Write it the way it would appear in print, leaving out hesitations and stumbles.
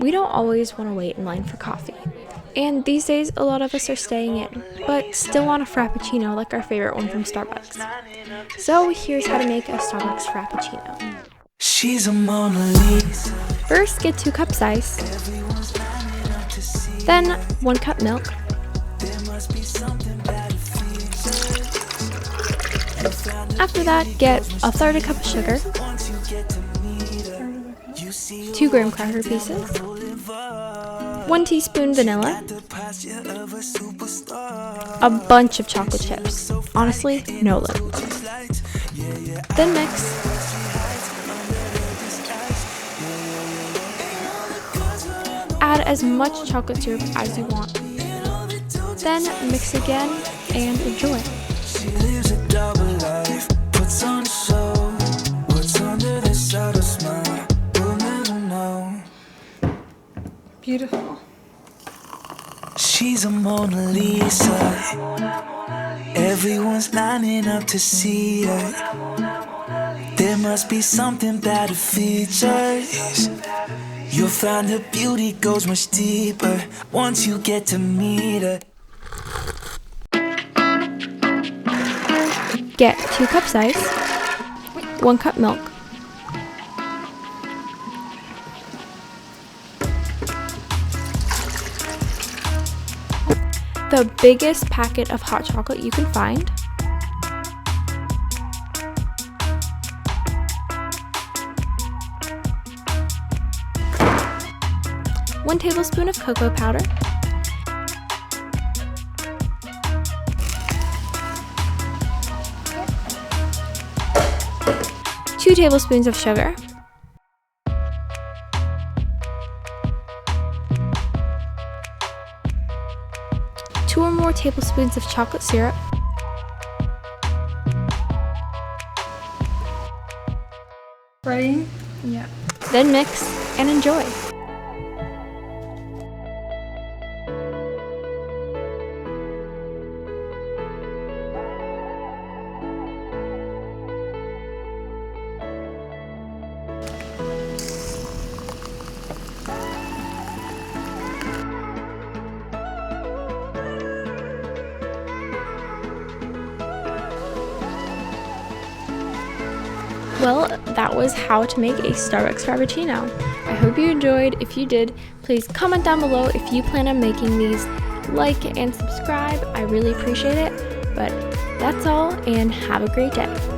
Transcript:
We don't always want to wait in line for coffee. And these days, a lot of us are staying in, but still want a Frappuccino like our favorite one from Starbucks. So here's how to make a Starbucks Frappuccino. She's a Mona Lisa. First, get 2 cups ice, then 1 cup milk, after that, get a third a cup of sugar, 2 graham cracker pieces, 1 teaspoon vanilla, a bunch of chocolate chips, honestly, no limit. Then mix. Add as much chocolate syrup as you want. Then mix again and enjoy. She lives a double life, puts on a show. What's under this outer smile? We'll never know. Beautiful. She's a Mona Lisa. Everyone's lining up to see her. There must be something about her features. You'll find her beauty goes much deeper once you get to meet her. Get 2 cups ice, 1 cup milk, the biggest packet of hot chocolate you can find, one tablespoon of cocoa powder, 2 tablespoons of sugar, 2 or more tablespoons of chocolate syrup, Ready? Yeah. then mix and enjoy. Well, that was how to make a Starbucks Frappuccino. I hope you enjoyed. If you did, please comment down below if you plan on making these. Like and subscribe. I really appreciate it. But that's all, and have a great day.